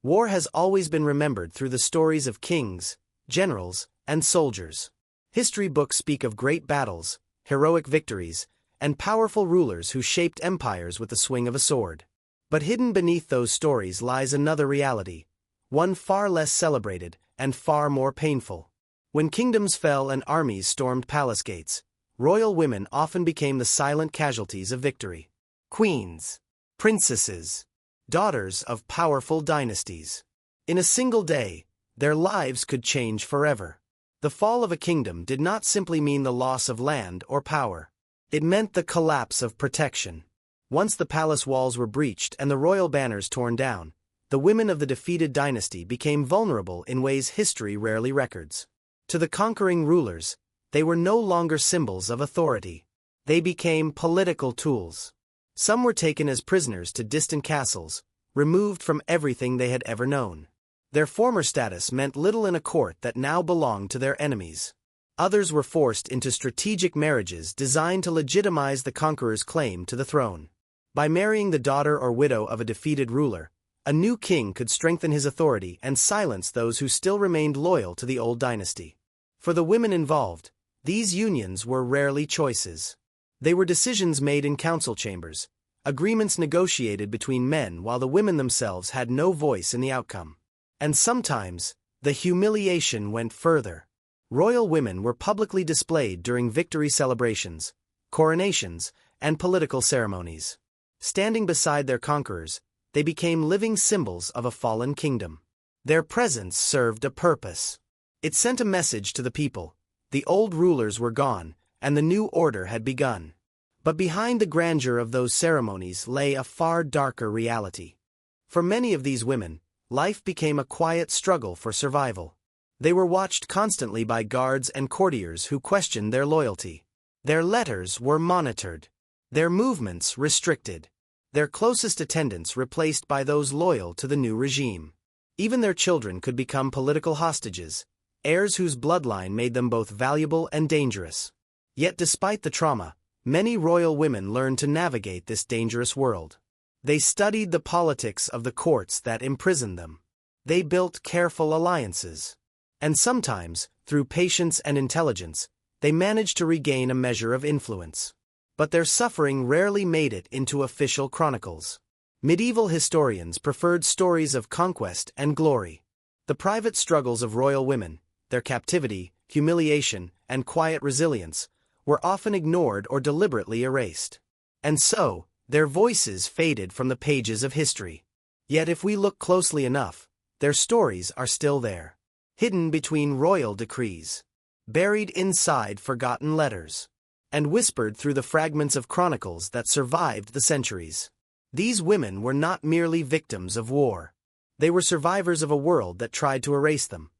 War has always been remembered through the stories of kings, generals, and soldiers. History books speak of great battles, heroic victories, and powerful rulers who shaped empires with the swing of a sword. But hidden beneath those stories lies another reality, one far less celebrated and far more painful. When kingdoms fell and armies stormed palace gates, royal women often became the silent casualties of victory. Queens, princesses, daughters of powerful dynasties. In a single day, their lives could change forever. The fall of a kingdom did not simply mean the loss of land or power. It meant the collapse of protection. Once the palace walls were breached and the royal banners torn down, the women of the defeated dynasty became vulnerable in ways history rarely records. To the conquering rulers, they were no longer symbols of authority. They became political tools. Some were taken as prisoners to distant castles, removed from everything they had ever known. Their former status meant little in a court that now belonged to their enemies. Others were forced into strategic marriages designed to legitimize the conqueror's claim to the throne. By marrying the daughter or widow of a defeated ruler, a new king could strengthen his authority and silence those who still remained loyal to the old dynasty. For the women involved, these unions were rarely choices. They were decisions made in council chambers, agreements negotiated between men while the women themselves had no voice in the outcome. And sometimes, the humiliation went further. Royal women were publicly displayed during victory celebrations, coronations, and political ceremonies. Standing beside their conquerors, they became living symbols of a fallen kingdom. Their presence served a purpose. It sent a message to the people: the old rulers were gone, and the new order had begun. But behind the grandeur of those ceremonies lay a far darker reality. For many of these women, life became a quiet struggle for survival. They were watched constantly by guards and courtiers who questioned their loyalty. Their letters were monitored, their movements restricted, their closest attendants replaced by those loyal to the new regime. Even their children could become political hostages, heirs whose bloodline made them both valuable and dangerous. Yet despite the trauma, many royal women learned to navigate this dangerous world. They studied the politics of the courts that imprisoned them. They built careful alliances. And sometimes, through patience and intelligence, they managed to regain a measure of influence. But their suffering rarely made it into official chronicles. Medieval historians preferred stories of conquest and glory. The private struggles of royal women, their captivity, humiliation, and quiet resilience, were often ignored or deliberately erased. And so, their voices faded from the pages of history. Yet if we look closely enough, their stories are still there. Hidden between royal decrees, buried inside forgotten letters, and whispered through the fragments of chronicles that survived the centuries. These women were not merely victims of war. They were survivors of a world that tried to erase them.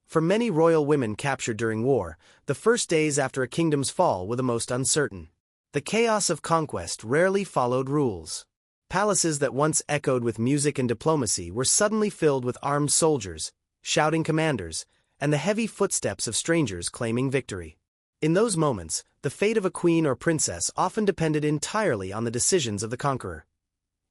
For many royal women captured during war, the first days after a kingdom's fall were the most uncertain. The chaos of conquest rarely followed rules. Palaces that once echoed with music and diplomacy were suddenly filled with armed soldiers, shouting commanders, and the heavy footsteps of strangers claiming victory. In those moments, the fate of a queen or princess often depended entirely on the decisions of the conqueror.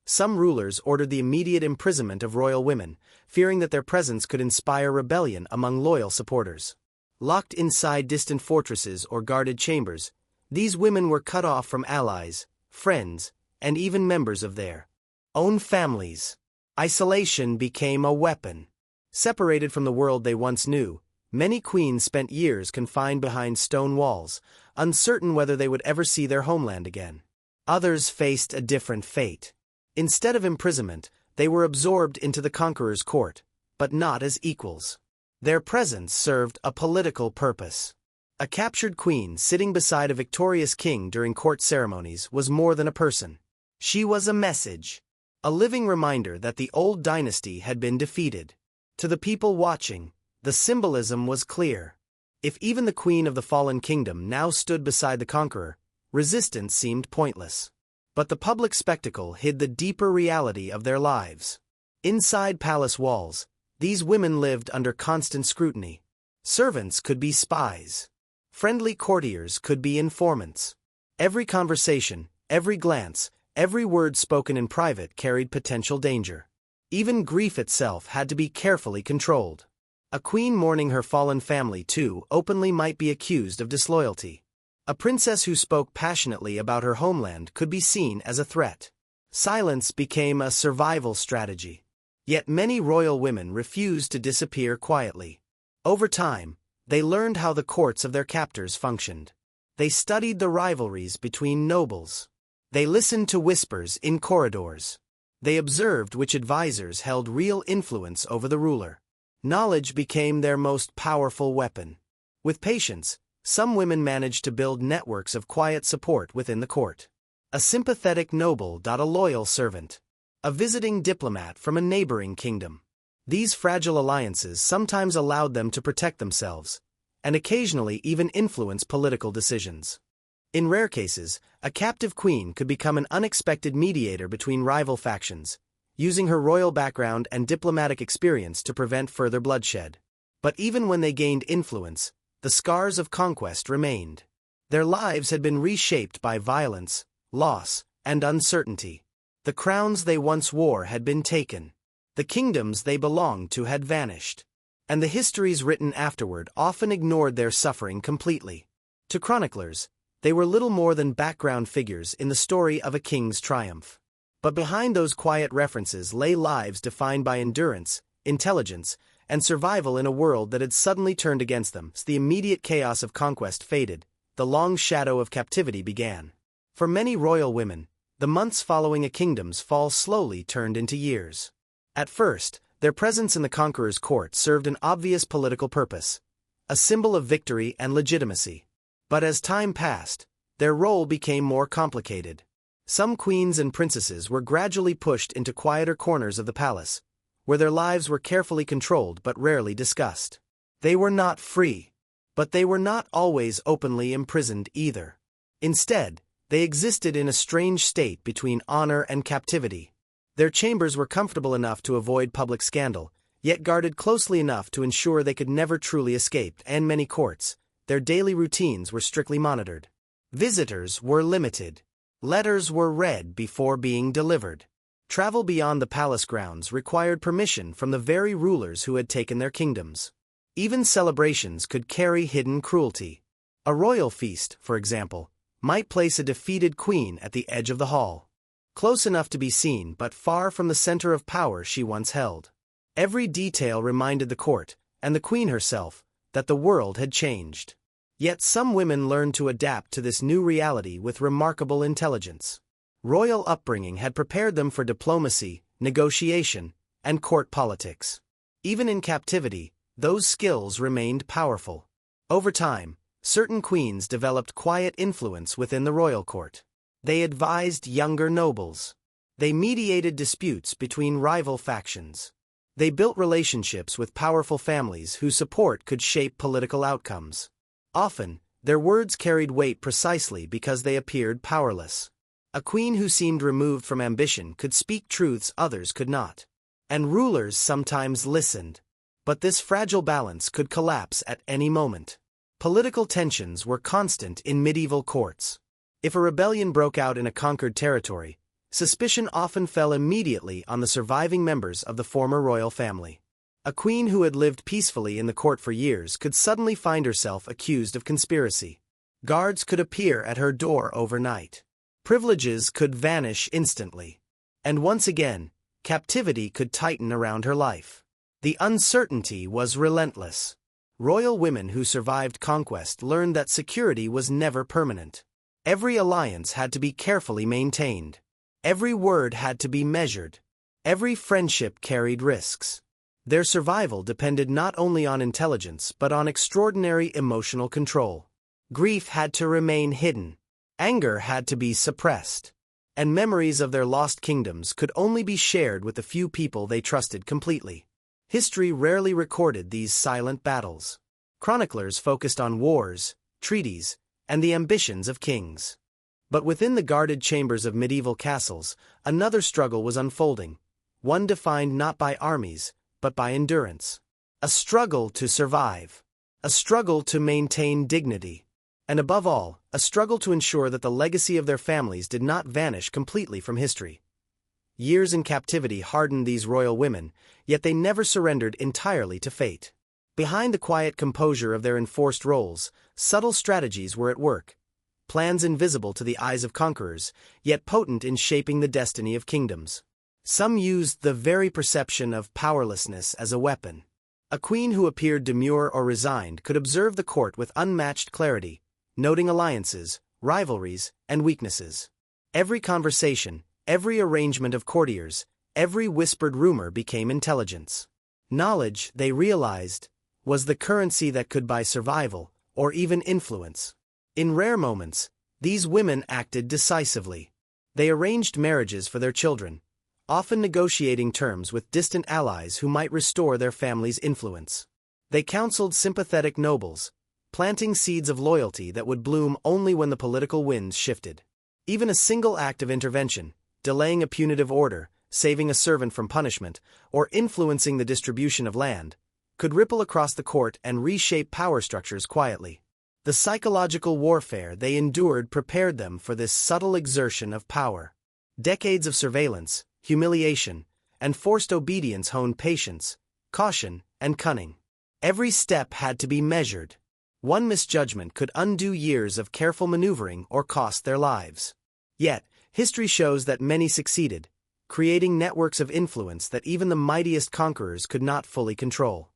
Some rulers ordered the immediate imprisonment of royal women, fearing that their presence could inspire rebellion among loyal supporters. Locked inside distant fortresses or guarded chambers, these women were cut off from allies, friends, and even members of their own families. Isolation became a weapon. Separated from the world they once knew, many queens spent years confined behind stone walls, uncertain whether they would ever see their homeland again. Others faced a different fate. Instead of imprisonment, they were absorbed into the conqueror's court, but not as equals. Their presence served a political purpose. A captured queen sitting beside a victorious king during court ceremonies was more than a person. She was a message, a living reminder that the old dynasty had been defeated. To the people watching, the symbolism was clear. If even the queen of the fallen kingdom now stood beside the conqueror, resistance seemed pointless. But the public spectacle hid the deeper reality of their lives. Inside palace walls, these women lived under constant scrutiny. Servants could be spies. Friendly courtiers could be informants. Every conversation, every glance, every word spoken in private carried potential danger. Even grief itself had to be carefully controlled. A queen mourning her fallen family too openly might be accused of disloyalty. A princess who spoke passionately about her homeland could be seen as a threat. Silence became a survival strategy. Yet many royal women refused to disappear quietly. Over time, they learned how the courts of their captors functioned. They studied the rivalries between nobles. They listened to whispers in corridors. They observed which advisors held real influence over the ruler. Knowledge became their most powerful weapon. With patience, some women managed to build networks of quiet support within the court. A sympathetic noble, a loyal servant. A visiting diplomat from a neighboring kingdom. These fragile alliances sometimes allowed them to protect themselves, and occasionally even influence political decisions. In rare cases, a captive queen could become an unexpected mediator between rival factions, using her royal background and diplomatic experience to prevent further bloodshed. But even when they gained influence, the scars of conquest remained. Their lives had been reshaped by violence, loss, and uncertainty. The crowns they once wore had been taken. The kingdoms they belonged to had vanished. And the histories written afterward often ignored their suffering completely. To chroniclers, they were little more than background figures in the story of a king's triumph. But behind those quiet references lay lives defined by endurance, intelligence, and survival in a world that had suddenly turned against them. The immediate chaos of conquest faded, the long shadow of captivity began. For many royal women, the months following a kingdom's fall slowly turned into years. At first, their presence in the conqueror's court served an obvious political purpose, a symbol of victory and legitimacy. But as time passed, their role became more complicated. Some queens and princesses were gradually pushed into quieter corners of the palace, where their lives were carefully controlled but rarely discussed. They were not free, but they were not always openly imprisoned either. Instead, they existed in a strange state between honor and captivity. Their chambers were comfortable enough to avoid public scandal, yet guarded closely enough to ensure they could never truly escape, and many courts, their daily routines were strictly monitored. Visitors were limited. Letters were read before being delivered. Travel beyond the palace grounds required permission from the very rulers who had taken their kingdoms. Even celebrations could carry hidden cruelty. A royal feast, for example, might place a defeated queen at the edge of the hall. Close enough to be seen but far from the center of power she once held. Every detail reminded the court, and the queen herself, that the world had changed. Yet some women learned to adapt to this new reality with remarkable intelligence. Royal upbringing had prepared them for diplomacy, negotiation, and court politics. Even in captivity, those skills remained powerful. Over time, certain queens developed quiet influence within the royal court. They advised younger nobles. They mediated disputes between rival factions. They built relationships with powerful families whose support could shape political outcomes. Often, their words carried weight precisely because they appeared powerless. A queen who seemed removed from ambition could speak truths others could not. And rulers sometimes listened. But this fragile balance could collapse at any moment. Political tensions were constant in medieval courts. If a rebellion broke out in a conquered territory, suspicion often fell immediately on the surviving members of the former royal family. A queen who had lived peacefully in the court for years could suddenly find herself accused of conspiracy. Guards could appear at her door overnight. Privileges could vanish instantly. And once again, captivity could tighten around her life. The uncertainty was relentless. Royal women who survived conquest learned that security was never permanent. Every alliance had to be carefully maintained. Every word had to be measured. Every friendship carried risks. Their survival depended not only on intelligence but on extraordinary emotional control. Grief had to remain hidden. Anger had to be suppressed. And memories of their lost kingdoms could only be shared with the few people they trusted completely. History rarely recorded these silent battles. Chroniclers focused on wars, treaties, and the ambitions of kings. But within the guarded chambers of medieval castles, another struggle was unfolding, one defined not by armies, but by endurance. A struggle to survive. A struggle to maintain dignity. And above all, a struggle to ensure that the legacy of their families did not vanish completely from history. Years in captivity hardened these royal women, yet they never surrendered entirely to fate. Behind the quiet composure of their enforced roles, subtle strategies were at work. Plans invisible to the eyes of conquerors, yet potent in shaping the destiny of kingdoms. Some used the very perception of powerlessness as a weapon. A queen who appeared demure or resigned could observe the court with unmatched clarity, noting alliances, rivalries, and weaknesses. Every conversation, every arrangement of courtiers, every whispered rumor became intelligence. Knowledge, they realized, was the currency that could buy survival, or even influence. In rare moments, these women acted decisively. They arranged marriages for their children, often negotiating terms with distant allies who might restore their family's influence. They counseled sympathetic nobles, planting seeds of loyalty that would bloom only when the political winds shifted. Even a single act of intervention, delaying a punitive order, saving a servant from punishment, or influencing the distribution of land, could ripple across the court and reshape power structures quietly. The psychological warfare they endured prepared them for this subtle exertion of power. Decades of surveillance, humiliation, and forced obedience honed patience, caution, and cunning. Every step had to be measured. One misjudgment could undo years of careful maneuvering or cost their lives. Yet, history shows that many succeeded, creating networks of influence that even the mightiest conquerors could not fully control.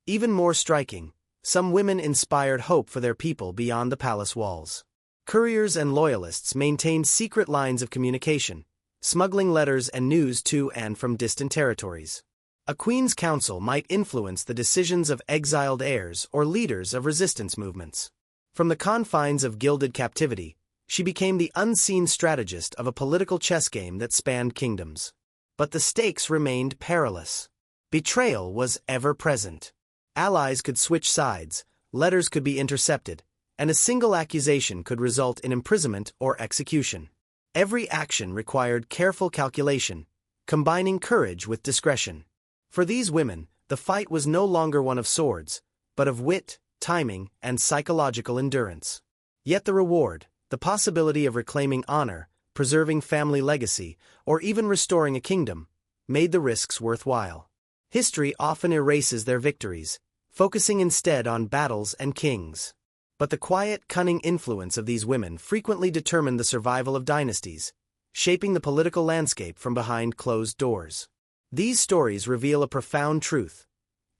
Even more striking, some women inspired hope for their people beyond the palace walls. Couriers and loyalists maintained secret lines of communication, smuggling letters and news to and from distant territories. A queen's council might influence the decisions of exiled heirs or leaders of resistance movements. From the confines of gilded captivity, she became the unseen strategist of a political chess game that spanned kingdoms. But the stakes remained perilous. Betrayal was ever present. Allies could switch sides, letters could be intercepted, and a single accusation could result in imprisonment or execution. Every action required careful calculation, combining courage with discretion. For these women, the fight was no longer one of swords, but of wit, timing, and psychological endurance. Yet the reward, the possibility of reclaiming honor, preserving family legacy, or even restoring a kingdom, made the risks worthwhile. History often erases their victories, focusing instead on battles and kings. But the quiet, cunning influence of these women frequently determined the survival of dynasties, shaping the political landscape from behind closed doors. These stories reveal a profound truth.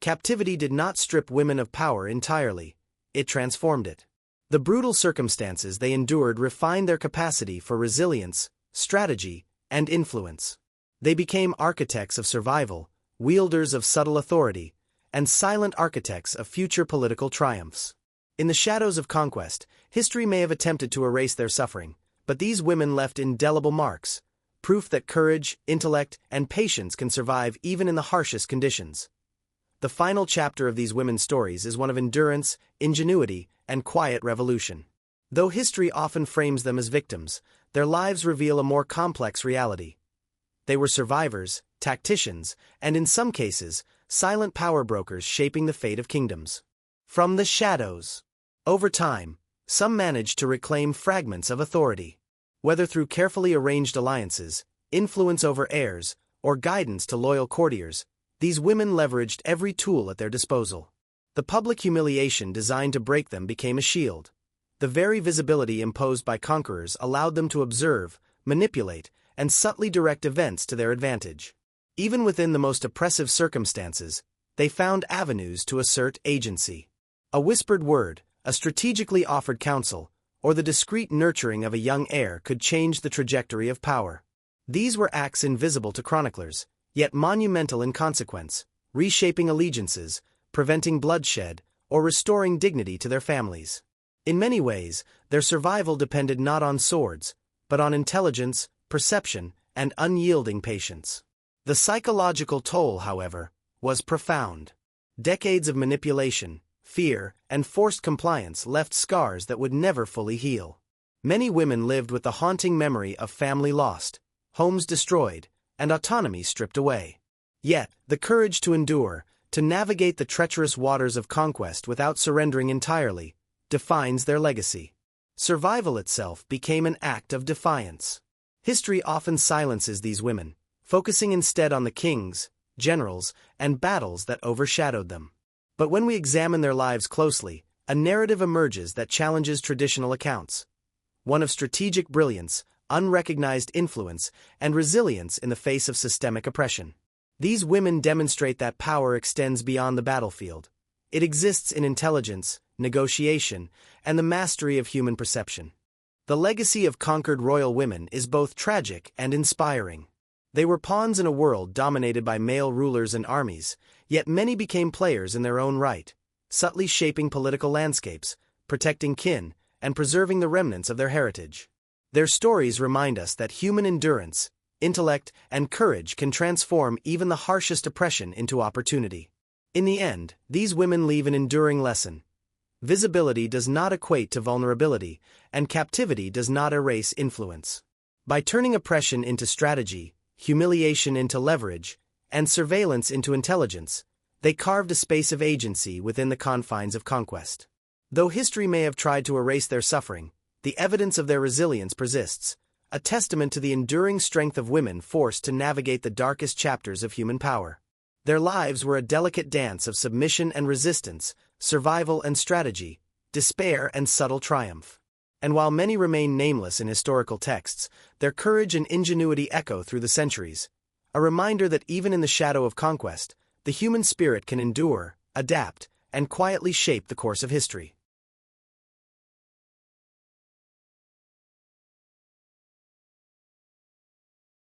Captivity did not strip women of power entirely, it transformed it. The brutal circumstances they endured refined their capacity for resilience, strategy, and influence. They became architects of survival, wielders of subtle authority, and silent architects of future political triumphs. In the shadows of conquest, history may have attempted to erase their suffering, but these women left indelible marks, proof that courage, intellect, and patience can survive even in the harshest conditions. The final chapter of these women's stories is one of endurance, ingenuity, and quiet revolution. Though history often frames them as victims, their lives reveal a more complex reality. They were survivors, tacticians, and in some cases, silent power brokers shaping the fate of kingdoms. From the shadows. Over time, some managed to reclaim fragments of authority. Whether through carefully arranged alliances, influence over heirs, or guidance to loyal courtiers, these women leveraged every tool at their disposal. The public humiliation designed to break them became a shield. The very visibility imposed by conquerors allowed them to observe, manipulate, and subtly direct events to their advantage. Even within the most oppressive circumstances, they found avenues to assert agency. A whispered word, a strategically offered counsel, or the discreet nurturing of a young heir could change the trajectory of power. These were acts invisible to chroniclers, yet monumental in consequence, reshaping allegiances, preventing bloodshed, or restoring dignity to their families. In many ways, their survival depended not on swords, but on intelligence, perception, and unyielding patience. The psychological toll, however, was profound. Decades of manipulation, fear, and forced compliance left scars that would never fully heal. Many women lived with the haunting memory of family lost, homes destroyed, and autonomy stripped away. Yet, the courage to endure, to navigate the treacherous waters of conquest without surrendering entirely, defines their legacy. Survival itself became an act of defiance. History often silences these women, focusing instead on the kings, generals, and battles that overshadowed them. But when we examine their lives closely, a narrative emerges that challenges traditional accounts. One of strategic brilliance, unrecognized influence, and resilience in the face of systemic oppression. These women demonstrate that power extends beyond the battlefield. It exists in intelligence, negotiation, and the mastery of human perception. The legacy of conquered royal women is both tragic and inspiring. They were pawns in a world dominated by male rulers and armies, yet many became players in their own right, subtly shaping political landscapes, protecting kin, and preserving the remnants of their heritage. Their stories remind us that human endurance, intellect, and courage can transform even the harshest oppression into opportunity. In the end, these women leave an enduring lesson. Visibility does not equate to vulnerability, and captivity does not erase influence. By turning oppression into strategy, humiliation into leverage, and surveillance into intelligence, they carved a space of agency within the confines of conquest. Though history may have tried to erase their suffering, the evidence of their resilience persists, a testament to the enduring strength of women forced to navigate the darkest chapters of human power. Their lives were a delicate dance of submission and resistance, survival and strategy, despair and subtle triumph. And while many remain nameless in historical texts, their courage and ingenuity echo through the centuries, a reminder that even in the shadow of conquest, the human spirit can endure, adapt, and quietly shape the course of history.